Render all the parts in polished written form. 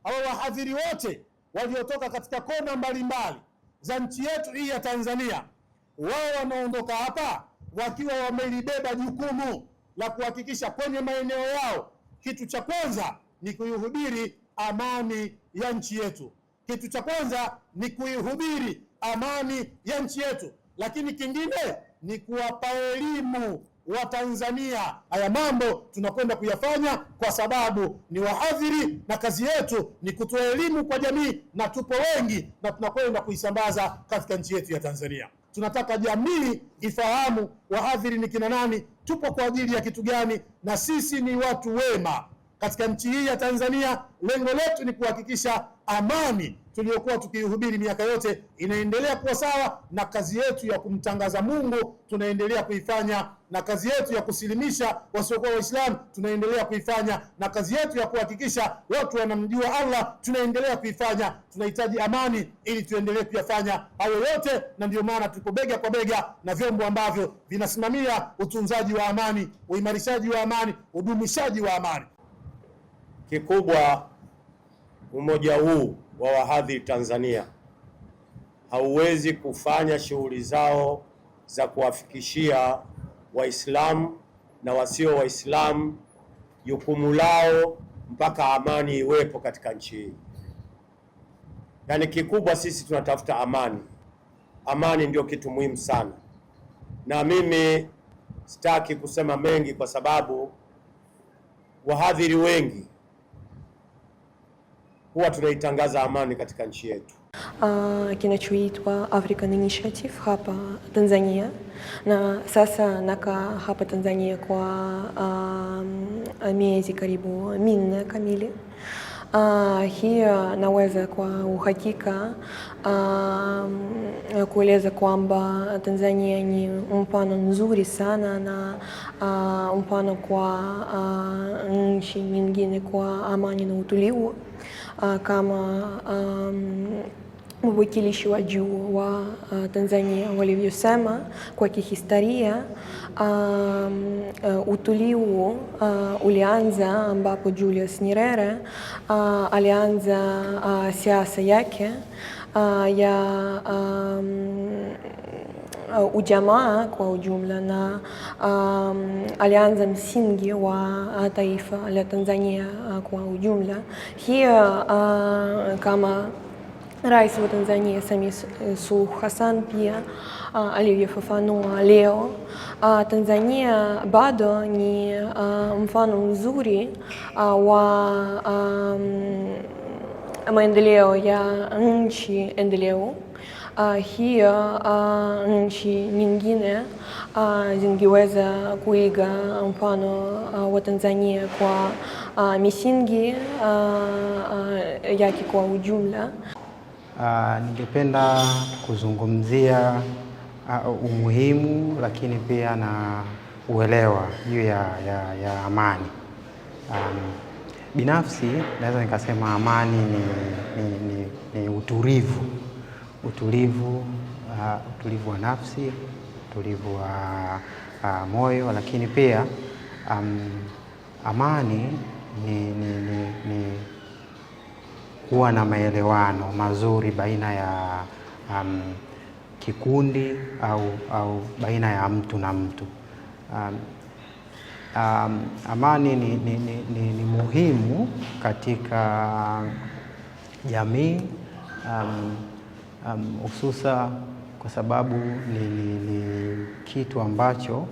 au wahadhiri wote waliotoka katika kona mbalimbali za nchi yetu hii ya Tanzania, wao wanaondoka hapa wakiwa wamelibeba jukumu la kuhakikisha kwenye maeneo yao, kitu cha kwanza ni kuihubiri amani ya nchi yetu. Kitu cha kwanza ni kuihubiri amani ya nchi yetu, lakini kingine ni kuwapa elimu wa Tanzania. Haya mambo tunakwenda kuyafanya kwa sababu ni wahadhiri na kazi yetu ni kutoa elimu kwa jamii, na tupo wengi na tunakwenda kuisambaza katika nchi yetu ya Tanzania. Tunataka jamii ifahamu wahadhiri ni kina nani, tupo kwa ajili ya kitu gani, na sisi ni watu wema katika nchi hii ya Tanzania. Lengo letu ni kuhakikisha amani tuliyokuwa tukihubiri miaka yote inaendelea kuwa sawa, na kazi yetu ya kumtangaza Mungu tunaendelea kuifanya, na kazi yetu ya kusilimisha wasiokuwa Waislamu tunaendelea kuifanya, na kazi yetu ya kuhakikisha watu wanamjua Allah tunaendelea kuifanya. Tunahitaji amani ili tuendelee kuyafanya hayo yote, na ndio maana tuko bega kwa bega na vyombo ambavyo vinasimamia utunzaji wa amani, uimarishaji wa amani, udumishaji wa amani. Kikubwa, umoja huu wa wahadhiri Tanzania hauwezi kufanya shughuli zao za kuwafikishia Waislamu na wasio Waislamu jukumu lao mpaka amani iwepo katika nchi hii. Yaani kikubwa sisi tunatafuta amani. Amani ndio kitu muhimu sana, na mimi sitaki kusema mengi kwa sababu wahadhiri wengi huwa tunaitangaza amani katika nchi yetu. Kinachoitwa African Initiative hapa Tanzania, na sasa nakaa hapa Tanzania kwa miezi karibu 4 kamili. Hii naweza kwa uhakika kueleza kwamba Tanzania ni mfano nzuri sana na mfano kwa nchi nyingine kwa amani na utulivu, kama mwakilishi wa juu wa Tanzania walivyosema. Kwa kihistoria, utulivu ulianza ambapo Julius Nyerere alianza siasa yake ya ujamaa kwa ujumla, na alianza msingi wa taifa la Tanzania kwa ujumla. Hiyo kama Rais wa Tanzania Samia Suluhu Hassan pia alivyofafanua leo, Tanzania bado ni mfano mzuri wa maendeleo ya nchi endelevu. Hiyo nchi nyingine zingeweza kuiga mfano wa Tanzania kwa misingi yake kwa ujumla. Ningependa kuzungumzia umuhimu lakini pia na uelewa juu ya amani. Binafsi naweza nikasema amani ni utulivu wa nafsi, utulivu wa moyo, lakini pia amani ni kuwa na maelewano mazuri baina ya kikundi au baina ya mtu na mtu. Amani ni muhimu katika jamii, hususa kwa sababu ni kitu ambacho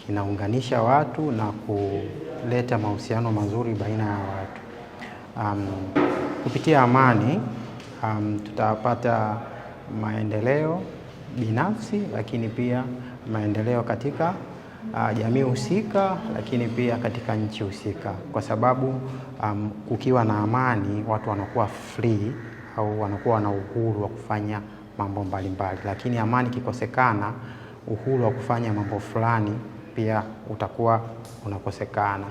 kinaunganisha watu na kuleta mahusiano mazuri baina ya watu. Kupitia amani tutapata maendeleo binafsi, lakini pia maendeleo katika jamii husika, lakini pia katika nchi husika, kwa sababu kukiwa na amani watu wanakuwa free au wanakuwa na uhuru wa kufanya mambo mbalimbali. Lakini amani kikosekana, uhuru wa kufanya mambo fulani pia utakuwa unakosekana.